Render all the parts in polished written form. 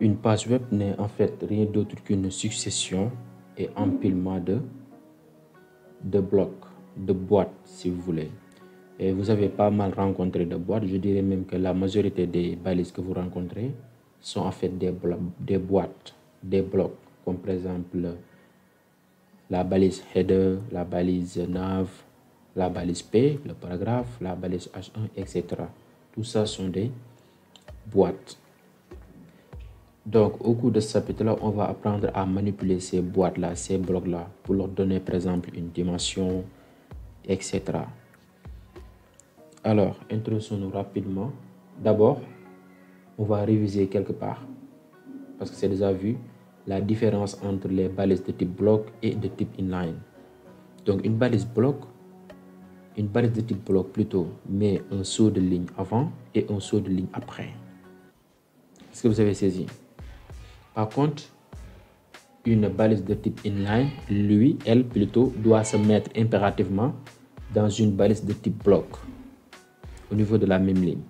Une page web n'est en fait rien d'autre qu'une succession et empilement de blocs, de boîtes si vous voulez. Et vous avez pas mal rencontré de boîtes. Je dirais même que la majorité des balises que vous rencontrez sont en fait des boîtes, des blocs, comme par exemple la balise header, la balise nav, la balise P, le paragraphe, la balise H1, etc. Tout ça sont des boîtes. Donc, au cours de ce chapitre-là, on va apprendre à manipuler ces boîtes-là, ces blocs-là, pour leur donner, par exemple, une dimension, etc. Alors, introduisons-nous rapidement. D'abord, on va réviser quelque part, parce que c'est déjà vu, la différence entre les balises de type bloc et de type inline. Donc, une balise de type bloc plutôt, met un saut de ligne avant et un saut de ligne après. Est-ce que vous avez saisi? Par contre, une balise de type inline, elle plutôt, doit se mettre impérativement dans une balise de type bloc, au niveau de la même ligne.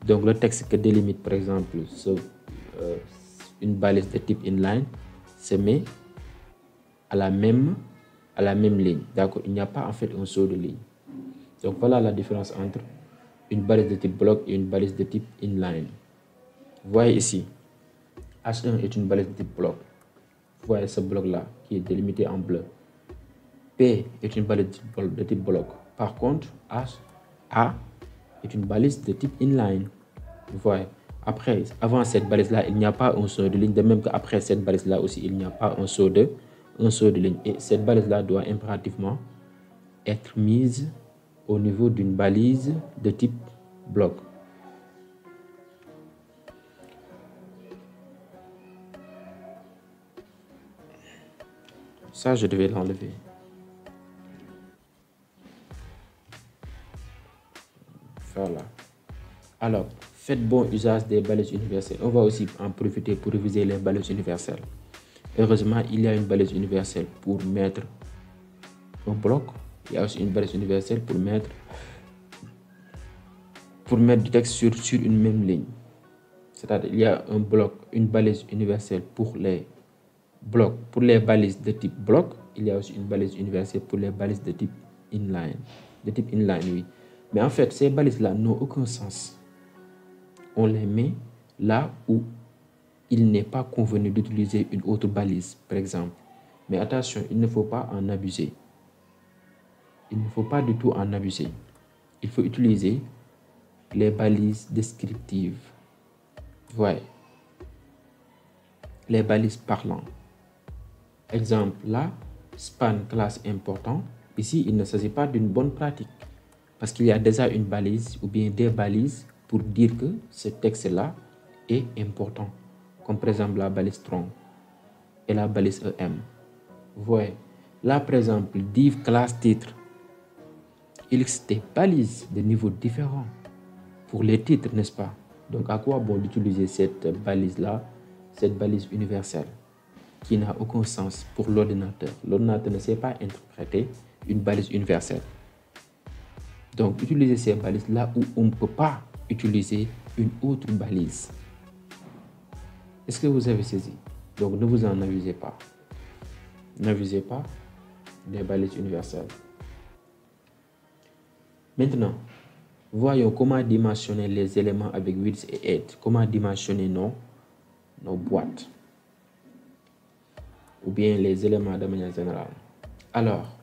Donc, le texte que délimite, par exemple, une balise de type inline se met à la même ligne. D'accord? Il n'y a pas en fait un saut de ligne. Donc, voilà la différence entre une balise de type bloc et une balise de type inline. Vous voyez ici, H1 est une balise de type bloc. Vous voyez ce bloc-là qui est délimité en bleu. P est une balise de type bloc. Par contre, A est une balise de type inline. Vous voyez, avant cette balise-là, il n'y a pas un saut de ligne. De même qu'après cette balise-là aussi, il n'y a pas un saut de ligne. Et cette balise-là doit impérativement être mise au niveau d'une balise de type bloc. Ça, je devais l'enlever. Voilà. Alors, faites bon usage des balises universelles. On va aussi en profiter pour réviser les balises universelles. Heureusement, il y a une balise universelle pour mettre un bloc. Il y a aussi une balise universelle pour mettre du texte sur une même ligne. C'est-à-dire il y a un bloc, une balise universelle pour les blocs, pour les balises de type bloc. Il y a aussi une balise universelle pour les balises de type inline. De type inline, oui. Mais en fait, ces balises-là n'ont aucun sens. On les met là où il n'est pas convenu d'utiliser une autre balise, par exemple. Mais attention, il ne faut pas en abuser. Il ne faut pas du tout en abuser. Il faut utiliser les balises descriptives. Voyez. Les balises parlantes. Exemple là, span classe important. Ici, il ne s'agit pas d'une bonne pratique. Parce qu'il y a déjà une balise ou bien des balises pour dire que ce texte-là est important. Comme par exemple la balise tronc et la balise EM. Vous voyez. Là, par exemple, div classe titre. Il existe des balises de niveaux différents pour les titres, n'est-ce pas? Donc, à quoi bon d'utiliser cette balise-là, cette balise universelle, qui n'a aucun sens pour l'ordinateur? L'ordinateur ne sait pas interpréter une balise universelle. Donc, utilisez ces balises là où on ne peut pas utiliser une autre balise. Est-ce que vous avez saisi? Donc, ne vous en abusez pas. N'abusez pas des balises universelles. Maintenant, voyons comment dimensionner les éléments avec width et height. Comment dimensionner nos boîtes. Ou bien les éléments de manière générale. Alors,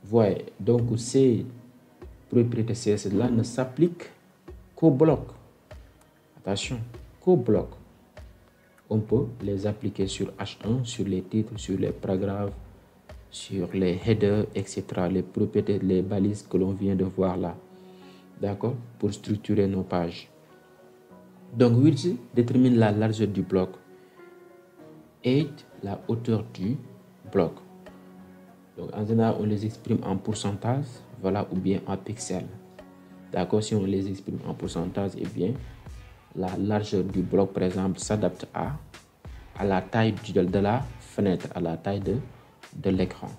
voyez, donc ces propriétés CSS-là ne s'appliquent qu'au bloc. Attention, qu'au bloc. On peut les appliquer sur H1, sur les titres, sur les paragraphes, sur les headers, etc. Les propriétés, les balises que l'on vient de voir là. D'accord? Pour structurer nos pages. Donc, width détermine la largeur du bloc. Height, la hauteur du bloc. Donc, en général, on les exprime en pourcentage, voilà, ou bien en pixels. D'accord? Si on les exprime en pourcentage, eh bien, la largeur du bloc, par exemple, s'adapte à la taille de la fenêtre, à la taille de l'écran.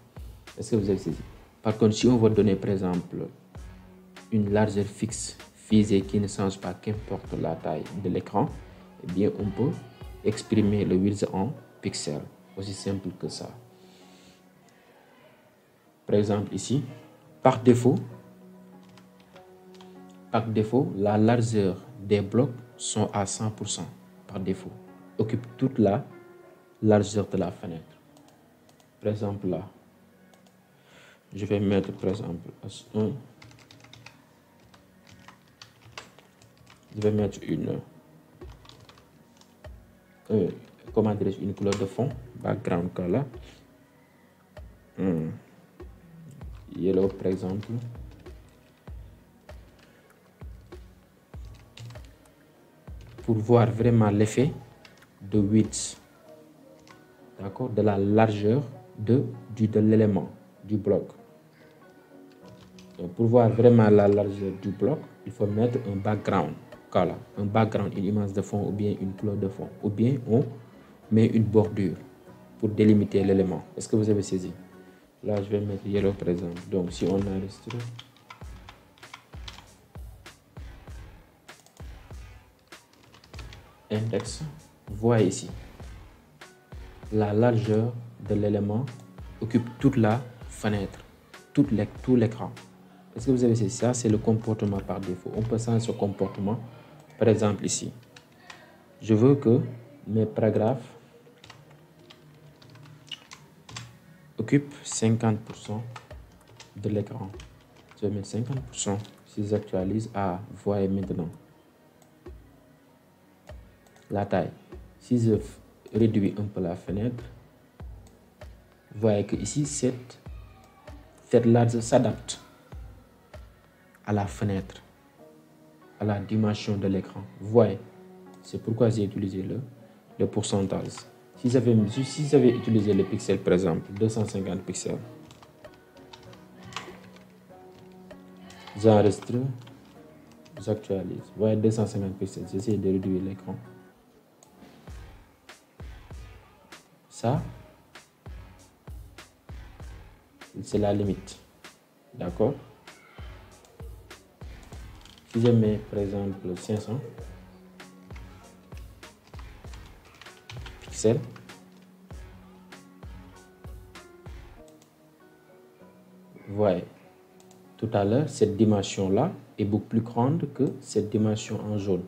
Est-ce que vous avez saisi? Par contre, si on veut donner, par exemple, une largeur fixe, figée, qui ne change pas, qu'importe la taille de l'écran, eh bien, on peut exprimer le width en pixels. Aussi simple que ça. Par exemple, ici, par défaut, la largeur des blocs sont à 100% par défaut. Occupe toute la largeur de la fenêtre. Par exemple, là, je vais mettre par exemple S1. Je vais mettre une couleur de fond, background color, yellow par exemple. Pour voir vraiment l'effet de width, d'accord, de la largeur de l'élément, du bloc. Donc, pour voir vraiment la largeur du bloc, il faut mettre un background color, un background, une image de fond ou bien une couleur de fond, ou bien on met une bordure pour délimiter l'élément. Est-ce que vous avez saisi? Là, je vais mettre yellow par exemple. Donc, si on enregistre, index, voyez ici, la largeur de l'élément occupe toute la fenêtre, tout l'écran. Est-ce que vous avez saisi? Ça, c'est le comportement par défaut. On peut changer ce comportement. Par exemple, ici, je veux que mes paragraphes occupent 50% de l'écran. Je vais mettre 50%. Si j'actualise, voyez maintenant la taille. Si je réduis un peu la fenêtre, vous voyez que ici, cette largeur s'adapte à la fenêtre, à la dimension de l'écran. Vous voyez, c'est pourquoi j'ai utilisé le pourcentage. Si j'avais utilisé le pixel, par exemple, 250 pixels, j'enregistre, j'actualise. Vous voyez, 250 pixels, j'essaie de réduire l'écran. Ça, c'est la limite. D'accord? Si je mets, par exemple, 500 pixels, vous voyez, tout à l'heure, cette dimension-là est beaucoup plus grande que cette dimension en jaune.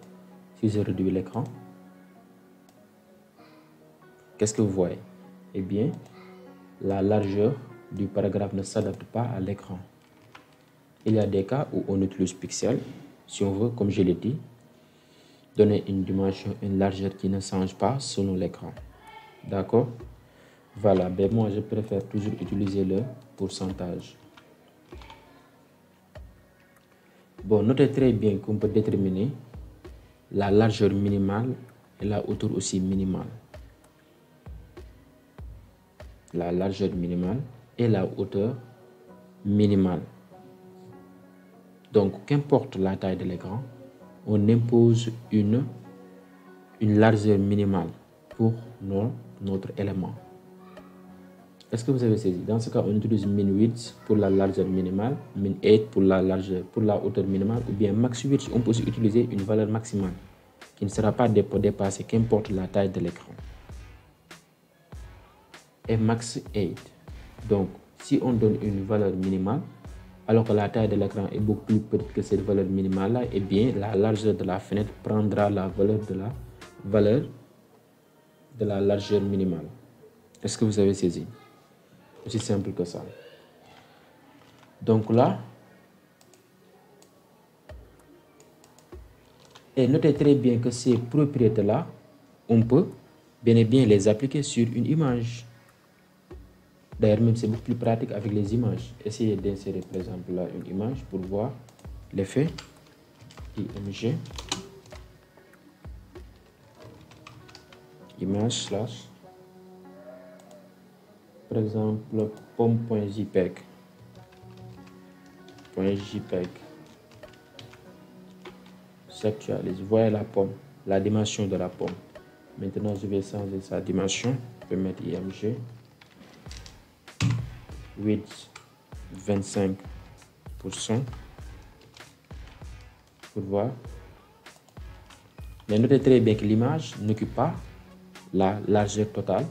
Si je réduis l'écran, qu'est-ce que vous voyez? Eh bien, la largeur du paragraphe ne s'adapte pas à l'écran. Il y a des cas où on utilise pixels, si on veut, comme je l'ai dit, donner une dimension, une largeur qui ne change pas selon l'écran. D'accord? Voilà, ben moi je préfère toujours utiliser le pourcentage. Bon, notez très bien qu'on peut déterminer la largeur minimale et la hauteur aussi minimale. La largeur minimale et la hauteur minimale. Donc, qu'importe la taille de l'écran, on impose une largeur minimale pour notre élément. Est-ce que vous avez saisi? Dans ce cas, on utilise min width pour la largeur minimale, min height pour la hauteur minimale, ou bien max width, on peut aussi utiliser une valeur maximale qui ne sera pas dépassée, qu'importe la taille de l'écran. Et max height. Donc, si on donne une valeur minimale, alors que la taille de l'écran est beaucoup plus petite que cette valeur minimale-là, eh bien, la largeur de la fenêtre prendra la valeur de la largeur minimale. Est-ce que vous avez saisi? Aussi simple que ça. Donc là, et notez très bien que ces propriétés-là, on peut bien et bien les appliquer sur une image. D'ailleurs, même c'est beaucoup plus pratique avec les images. Essayez d'insérer par exemple là une image pour voir l'effet img, image slash, par exemple pomme.jpg. S'actualise. Voyez la pomme, la dimension de la pomme. Maintenant, je vais changer sa dimension. Je vais mettre img width 25% pour voir. Mais notez très bien que l'image n'occupe pas la largeur totale,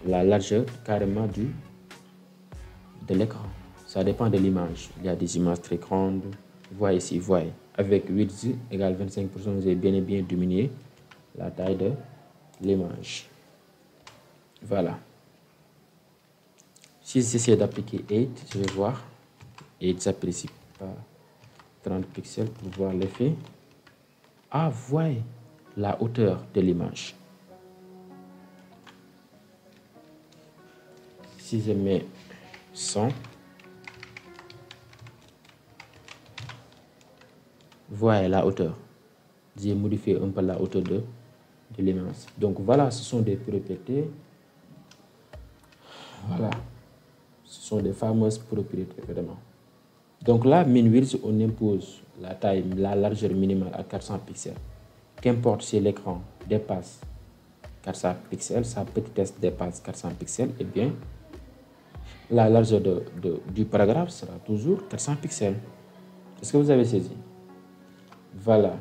la largeur carrément de l'écran. Ça dépend de l'image. Il y a des images très grandes. Voyez ici, voyez. Avec width égale 25%, vous avez bien et bien diminué la taille de l'image. Voilà. Si j'essaie d'appliquer 8, je vais voir. 8 s'apprécie par 30 pixels pour voir l'effet. Ah, voyez la hauteur de l'image. Si je mets 100, voyez la hauteur. J'ai modifié un peu la hauteur de l'image. Donc voilà, ce sont des propriétés. Voilà. Ce sont des fameuses propriétés, vraiment. Donc là, min-width, on impose la taille, la largeur minimale à 400 pixels. Qu'importe si l'écran dépasse 400 pixels, sa petitesse dépasse 400 pixels, et bien, la largeur du paragraphe sera toujours 400 pixels. Est-ce que vous avez saisi? Voilà.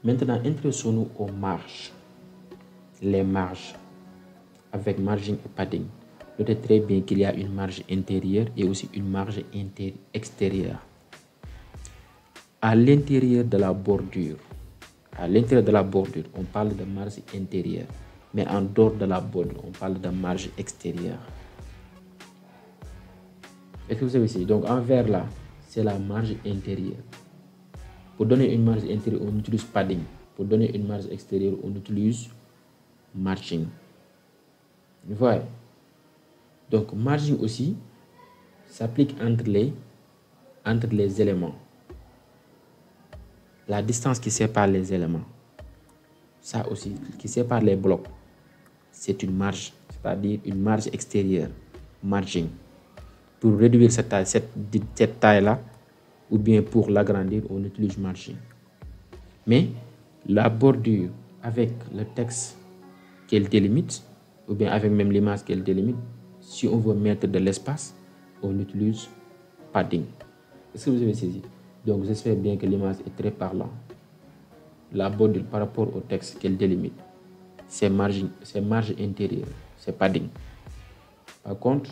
Maintenant, intéressons-nous aux marges. Les marges avec margin et padding. Notez très bien qu'il y a une marge intérieure et aussi une marge extérieure. À l'intérieur de la bordure, on parle de marge intérieure, mais en dehors de la bordure, on parle de marge extérieure. Est-ce que vous savez ici? Donc en vert là, c'est la marge intérieure. Pour donner une marge intérieure, on utilise padding. Pour donner une marge extérieure, on utilise margin. Vous voyez? Donc margin aussi s'applique entre les éléments. La distance qui sépare les éléments, ça aussi, qui sépare les blocs, c'est une marge, c'est-à-dire une marge extérieure, margin. Pour réduire cette taille-là, ou bien pour l'agrandir, on utilise margin. Mais la bordure avec le texte qu'elle délimite, ou bien avec même l'image qu'elle délimite, si on veut mettre de l'espace, on utilise padding. Est-ce que vous avez saisi? Donc j'espère bien que l'image est très parlante. La bordure par rapport au texte qu'elle délimite, c'est marge intérieure, c'est padding. Par contre,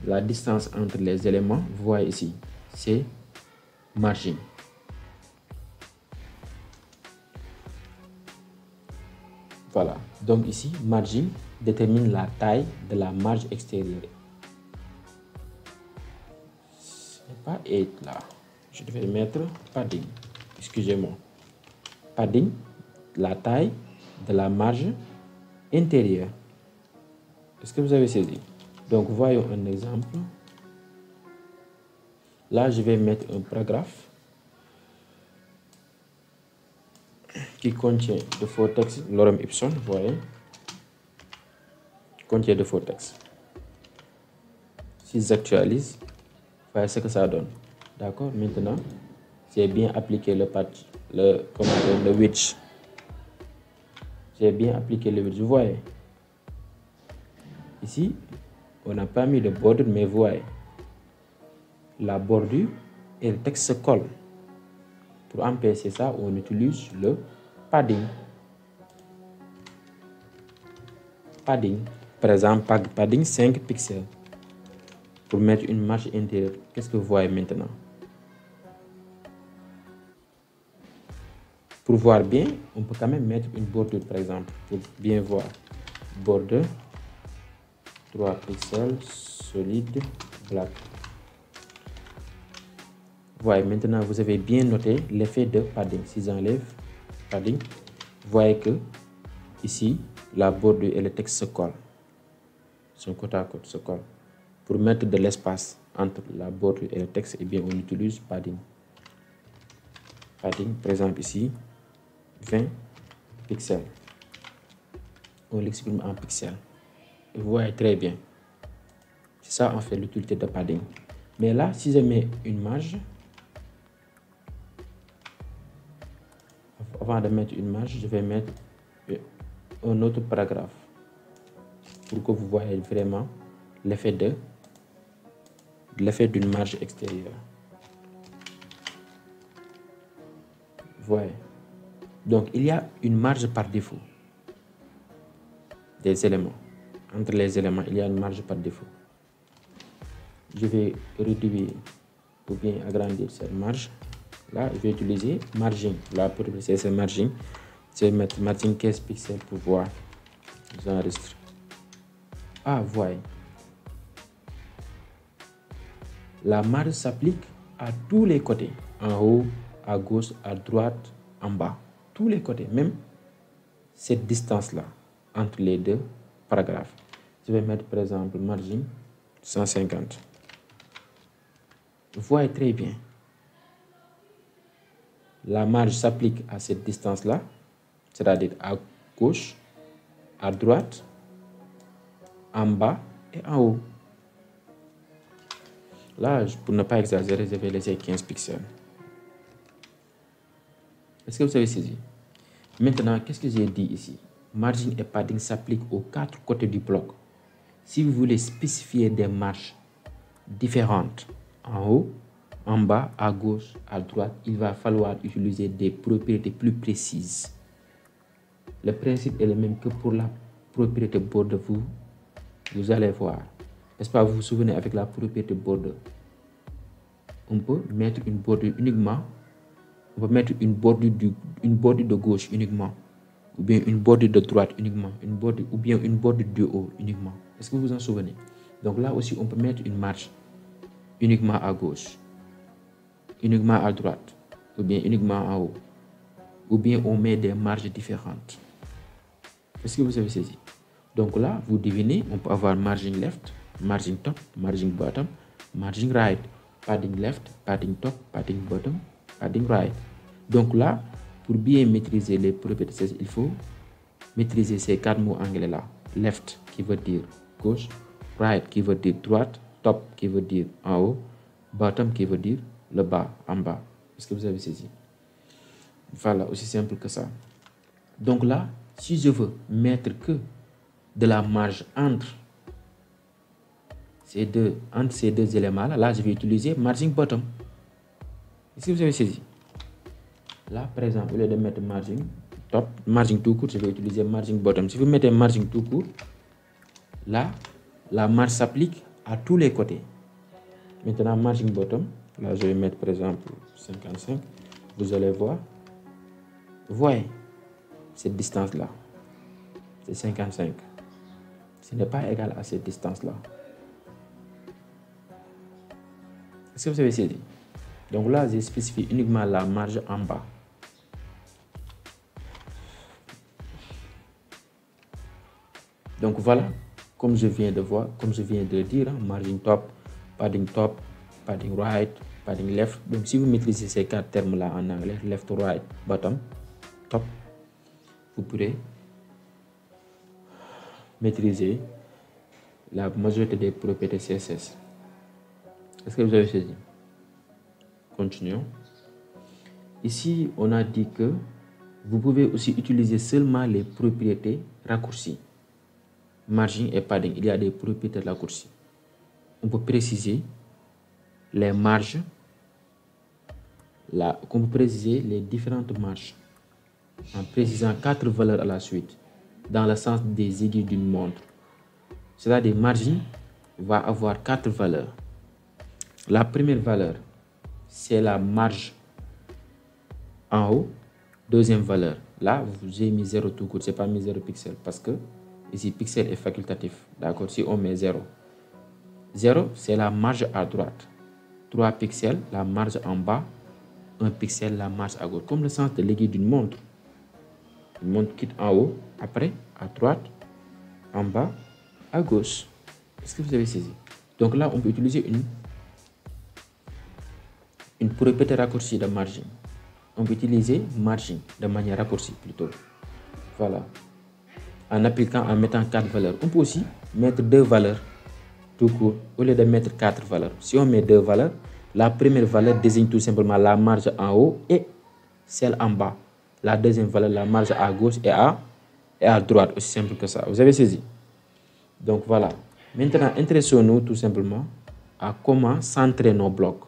la distance entre les éléments, vous voyez ici, c'est margin. Voilà. Donc ici, margin détermine la taille de la marge extérieure. Ce n'est pas 8 là. Je devais mettre padding. Excusez-moi. Padding, la taille de la marge intérieure. Est-ce que vous avez saisi? Donc voyons un exemple. Là, je vais mettre un paragraphe qui contient de faux textes, lorem ipsum, vous voyez, contient de faux textes. Si j'actualise, voyez ce que ça donne. D'accord? Maintenant, j'ai bien appliqué le width. J'ai bien appliqué le width. Vous voyez? Ici, on n'a pas mis de bordure, mais vous voyez, la bordure et le texte se collent. Pour empêcher ça, on utilise le padding. Padding. Par exemple, padding 5 pixels. Pour mettre une marge intérieure, qu'est-ce que vous voyez maintenant? Pour voir bien, on peut quand même mettre une bordure, par exemple, pour bien voir. Border, 3 pixels, solide, black. Voyez, maintenant vous avez bien noté l'effet de padding. Si j'enlève padding, vous voyez que ici, la bordure et le texte se collent. Son côte à côte se collent. Pour mettre de l'espace entre la bordure et le texte, eh bien, on utilise padding. Padding, par exemple ici, 20 pixels. On l'exprime en pixels. Et vous voyez très bien. C'est ça en fait l'utilité de padding. Mais là, si je mets une marge, avant de mettre une marge, je vais mettre un autre paragraphe pour que vous voyez vraiment l'effet d'une marge extérieure. voyez. Donc, il y a une marge par défaut des éléments. Entre les éléments, il y a une marge par défaut. Je vais réduire ou bien agrandir cette marge. Là, je vais utiliser margin. Là, pour utiliser ce margin, je vais mettre margin 15 pixels pour voir. J'enregistre. Ah, voyez. La marge s'applique à tous les côtés. En haut, à gauche, à droite, en bas. Tous les côtés. Même cette distance-là entre les deux paragraphes. Je vais mettre par exemple margin 150. Vous voyez très bien. La marge s'applique à cette distance-là, c'est-à-dire à gauche, à droite, en bas et en haut. Là, pour ne pas exagérer, je vais laisser 15 pixels. Est-ce que vous avez saisi? Maintenant, qu'est-ce que j'ai dit ici? Margin et padding s'appliquent aux 4 côtés du bloc. Si vous voulez spécifier des marges différentes en haut, en bas, à gauche, à droite, il va falloir utiliser des propriétés plus précises. Le principe est le même que pour la propriété border. Vous allez voir. N'est-ce pas, vous vous souvenez avec la propriété border? On peut mettre une bordure uniquement. On peut mettre une bordure de gauche uniquement. Ou bien une bordure de droite uniquement. Ou bien une bordure de haut uniquement. Est-ce que vous vous en souvenez? Donc là aussi, on peut mettre une marge uniquement à gauche, uniquement à droite, ou bien uniquement en haut. Ou bien on met des marges différentes. Est-ce que vous avez saisi? Donc là, vous devinez, on peut avoir margin left, margin top, margin bottom, margin right, padding left, padding top, padding bottom, padding right. Donc là, pour bien maîtriser les propriétés, il faut maîtriser ces 4 mots anglais-là. Left qui veut dire gauche, right qui veut dire droite, top qui veut dire en haut, bottom qui veut dire le bas, en bas. Est-ce que vous avez saisi? Voilà, aussi simple que ça. Donc là, si je veux mettre que de la marge entre ces deux éléments-là, là, je vais utiliser margin bottom. Est-ce que vous avez saisi? Là, par exemple, au lieu de mettre margin top, margin tout court, je vais utiliser margin bottom. Si vous mettez margin tout court, là, la marge s'applique à tous les côtés. Maintenant, margin bottom, là, je vais mettre par exemple 55. Vous allez voir. Vous voyez cette distance-là, c'est 55. Ce n'est pas égal à cette distance-là. Est-ce que vous avez saisi? Donc là, j'ai spécifié uniquement la marge en bas. Donc voilà, comme je viens de dire, margin top, padding right, padding left. Donc si vous maîtrisez ces 4 termes-là en anglais, left, right, bottom, top, vous pourrez maîtriser la majorité des propriétés CSS. Est-ce que vous avez saisi? Continuons. Ici, on a dit que vous pouvez aussi utiliser seulement les propriétés raccourcies. Margin et padding, il y a des propriétés raccourcies. On peut préciser les marges, on peut préciser les différentes marges en précisant 4 valeurs à la suite dans le sens des aiguilles d'une montre. C'est-à-dire margin va avoir 4 valeurs. La première valeur, c'est la marge en haut. Deuxième valeur, là, j'ai mis 0 tout court, je n'ai pas mis 0 pixel parce que ici, pixel est facultatif. D'accord, si on met 0. 0, c'est la marge à droite. 3 pixels, la marge en bas. 1 pixel, la marge à gauche. Comme le sens de l'aiguille d'une montre. Une montre quitte en haut, après à droite, en bas, à gauche. Est-ce que vous avez saisi? Donc là, on peut utiliser une propriété raccourcie de margin. On peut utiliser margin de manière raccourcie plutôt. Voilà. En mettant 4 valeurs. On peut aussi mettre 2 valeurs tout court au lieu de mettre 4 valeurs. Si on met 2 valeurs, la première valeur désigne tout simplement la marge en haut et celle en bas. La deuxième valeur, la marge à gauche et à droite. Aussi simple que ça. Vous avez saisi? Donc voilà. Maintenant, intéressons-nous tout simplement à comment centrer nos blocs.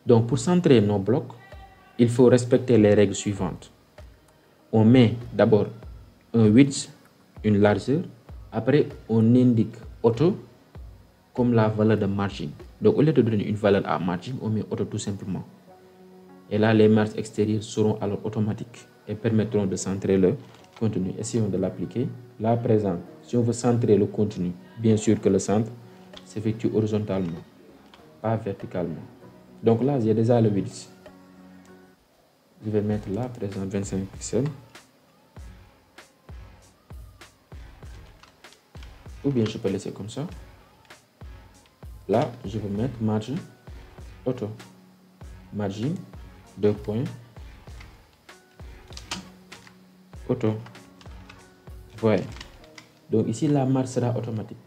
Donc pour centrer nos blocs, il faut respecter les règles suivantes. On met d'abord un width, une largeur. Après, on indique auto comme la valeur de margin. Donc, au lieu de donner une valeur à margin, on met auto tout simplement. Et là, les marges extérieures seront alors automatiques et permettront de centrer le contenu. Essayons de l'appliquer. Là, par exemple, si on veut centrer le contenu, bien sûr que le centre s'effectue horizontalement, pas verticalement. Donc là, j'ai déjà le width. Je vais mettre là, par exemple, 25 pixels. Ou bien je peux laisser comme ça. Là, je vais mettre margin auto. Margin, 2 points, auto. Voilà. Donc ici, la marge sera automatique.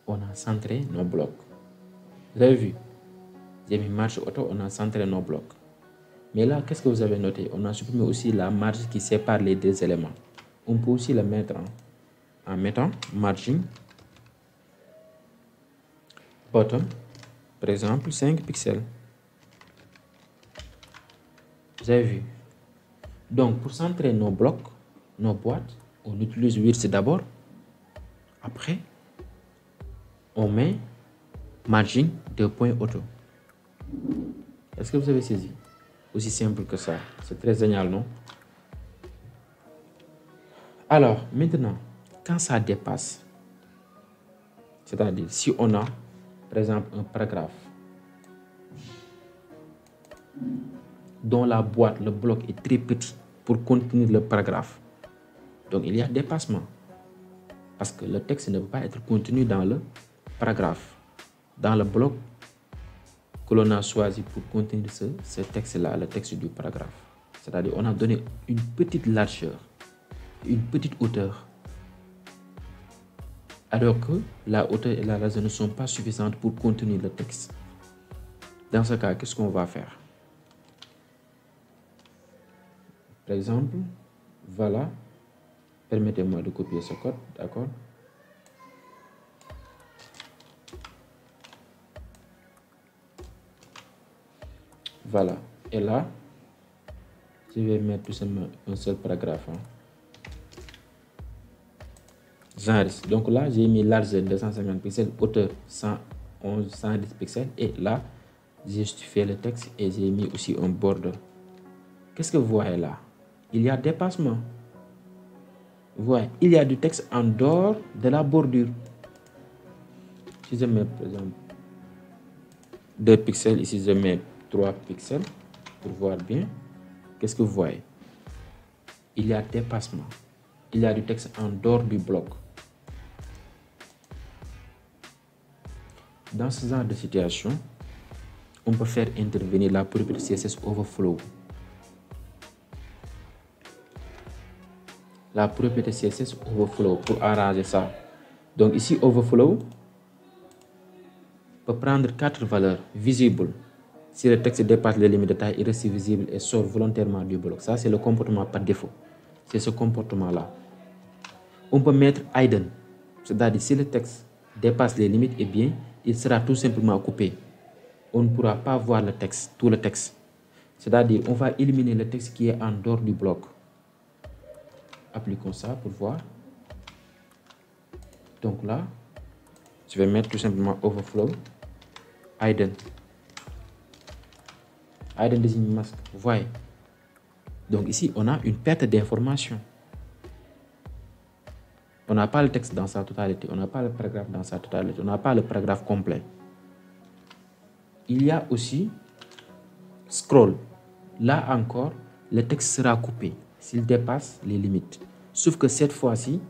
On a centré nos blocs. Vous avez vu? J'ai mis marge auto, on a centré nos blocs. Mais là, qu'est-ce que vous avez noté? On a supprimé aussi la marge qui sépare les deux éléments. On peut aussi le mettre en mettant margin bottom, par exemple 5 pixels. Vous avez vu? Donc, pour centrer nos blocs, nos boîtes, on utilise width d'abord. Après, on met margin 2 points auto. Est-ce que vous avez saisi? Aussi simple que ça. C'est très génial, non? Alors, maintenant, quand ça dépasse, c'est-à-dire si on a, par exemple, un paragraphe dont la boîte, le bloc est très petit pour contenir le paragraphe, donc il y a dépassement. Parce que le texte ne peut pas être contenu dans le paragraphe, dans le bloc que l'on a choisi pour contenir ce texte-là, le texte du paragraphe. C'est-à-dire on a donné une petite largeur, une petite hauteur, alors que la hauteur et la largeur ne sont pas suffisantes pour contenir le texte. Dans ce cas, qu'est-ce qu'on va faire? Par exemple, voilà, permettez-moi de copier ce code, d'accord? Voilà, et là, je vais mettre tout simplement un seul paragraphe. J'enregistre. Donc là, j'ai mis largeur 250 pixels, hauteur 111, 110 pixels, et là, j'ai justifié le texte et j'ai mis aussi un border. Qu'est-ce que vous voyez là? Il y a dépassement. Vous voyez, il y a du texte en dehors de la bordure. Si je mets, par exemple, 2 pixels, ici je mets 3 pixels pour voir bien. Qu'est-ce que vous voyez? Il y a dépassement. Il y a du texte en dehors du bloc. Dans ce genre de situation, on peut faire intervenir la propriété CSS Overflow. La propriété CSS Overflow pour arranger ça. Donc ici, Overflow peut prendre 4 valeurs visibles. Si le texte dépasse les limites de taille, il reste visible et sort volontairement du bloc. Ça, c'est le comportement par défaut. C'est ce comportement-là. On peut mettre hidden, c'est-à-dire si le texte dépasse les limites, eh bien, il sera tout simplement coupé. On ne pourra pas voir le texte, tout le texte. C'est-à-dire, on va éliminer le texte qui est en dehors du bloc. Appliquons ça pour voir. Donc là, je vais mettre tout simplement overflow, hidden. Hidden désigne masque. Vous voyez. Donc ici, on a une perte d'information. On n'a pas le texte dans sa totalité. On n'a pas le paragraphe dans sa totalité. On n'a pas le paragraphe complet. Il y a aussi scroll. Là encore, le texte sera coupé s'il dépasse les limites. Sauf que cette fois-ci,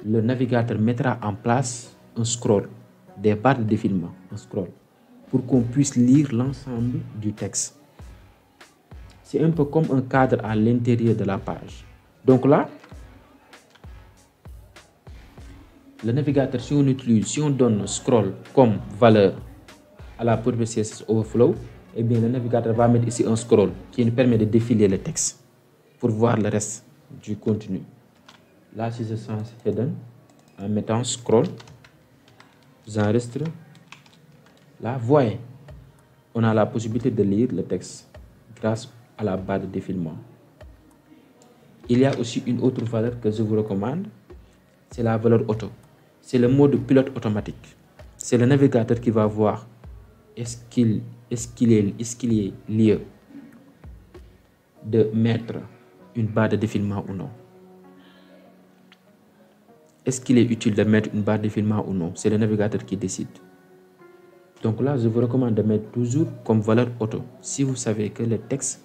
le navigateur mettra en place un scroll, des barres de défilement, un scroll, pour qu'on puisse lire l'ensemble du texte. C'est un peu comme un cadre à l'intérieur de la page. Donc là, le navigateur, si on donne scroll comme valeur à la propriété CSS Overflow, eh bien le navigateur va mettre ici un scroll qui nous permet de défiler le texte pour voir le reste du contenu. Là, si je change hidden en mettant scroll, j'enregistre. Là, voyez, on a la possibilité de lire le texte grâce à la barre de défilement. Il y a aussi une autre valeur que je vous recommande, c'est la valeur auto. C'est le mode pilote automatique. C'est le navigateur qui va voir est-ce qu'il est lieu de mettre une barre de défilement ou non. Est-ce qu'il est utile de mettre une barre de défilement ou non? C'est le navigateur qui décide. Donc là, je vous recommande de mettre toujours comme valeur auto. Si vous savez que le texte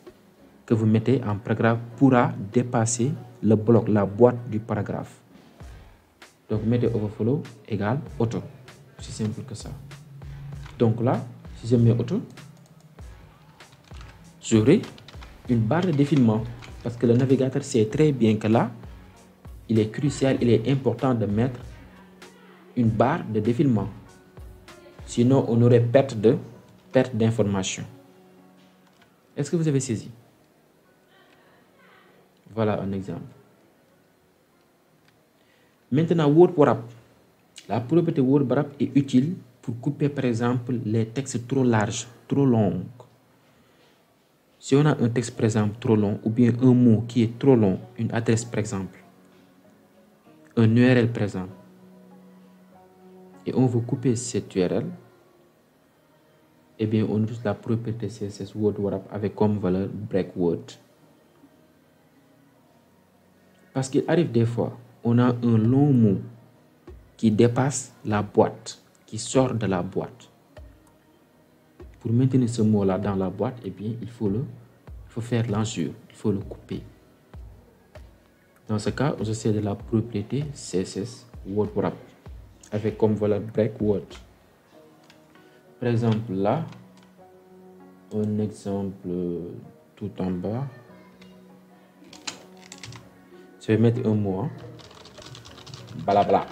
que vous mettez en paragraphe pourra dépasser le bloc, la boîte du paragraphe. Donc mettez overflow égale auto. C'est simple que ça. Donc là, si je mets auto, j'aurai une barre de défilement. Parce que le navigateur sait très bien que là, il est crucial, il est important de mettre une barre de défilement. Sinon, on aurait perte d'information. Est-ce que vous avez saisi? Voilà un exemple. Maintenant, Word Wrap. La propriété Word Wrap est utile pour couper, par exemple, les textes trop larges, trop longs. Si on a un texte, par exemple, trop long, ou bien un mot qui est trop long, une adresse, par exemple, un URL, par exemple, et on veut couper cette URL, eh bien, on utilise la propriété CSS Word Wrap avec comme valeur break word. Parce qu'il arrive des fois, on a un long mot qui dépasse la boîte, qui sort de la boîte. Pour maintenir ce mot-là dans la boîte, eh bien, il faut faire l'enjeu, il faut le couper. Dans ce cas, on se sert de la propriété CSS Word Wrap avec comme valeur break word. Par exemple, là, un exemple tout en bas. Je vais mettre un mot, hein. Blabla.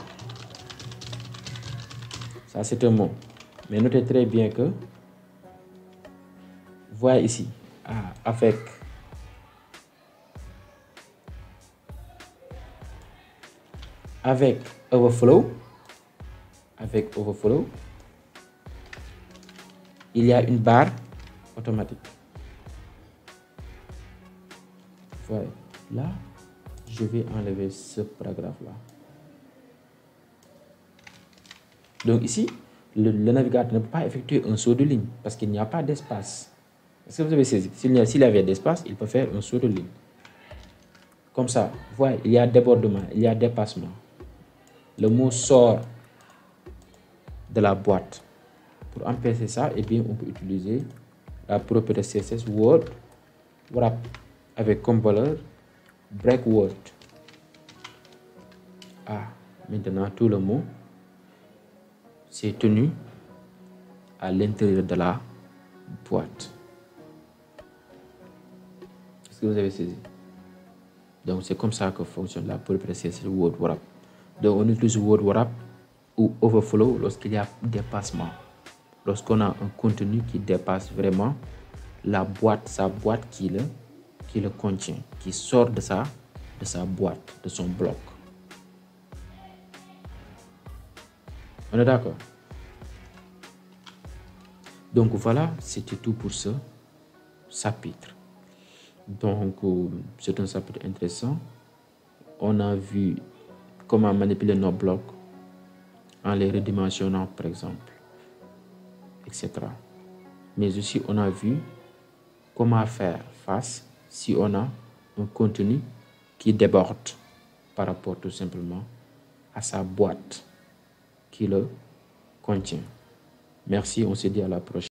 Ça, c'est un mot. Mais notez très bien que, voyez ici, avec overflow, il y a une barre automatique. Voilà. Là, je vais enlever ce paragraphe-là. Donc ici, le navigateur ne peut pas effectuer un saut de ligne parce qu'il n'y a pas d'espace. Est-ce que vous avez saisi? S'il y avait d'espace, il peut faire un saut de ligne. Comme ça, voyez, il y a débordement, il y a dépassement. Le mot sort de la boîte. Pour empêcher ça, eh bien, on peut utiliser la propriété CSS Word Wrap avec comme valeur break word. Maintenant, tout le mot c'est tenu à l'intérieur de la boîte. Est-ce que vous avez saisi? Donc, c'est comme ça que fonctionne la propriété CSS Word Wrap. Donc, on utilise Word Wrap ou overflow lorsqu'il y a dépassement. Lorsqu'on a un contenu qui dépasse vraiment la boîte, sa boîte qui le contient, qui sort de sa boîte, de son bloc. On est d'accord? Donc voilà, c'était tout pour ce chapitre. Donc c'est un chapitre intéressant. On a vu comment manipuler nos blocs en les redimensionnant par exemple, etc. Mais aussi on a vu comment faire face si on a un contenu qui déborde par rapport tout simplement à sa boîte qui le contient. Merci, on se dit à la prochaine.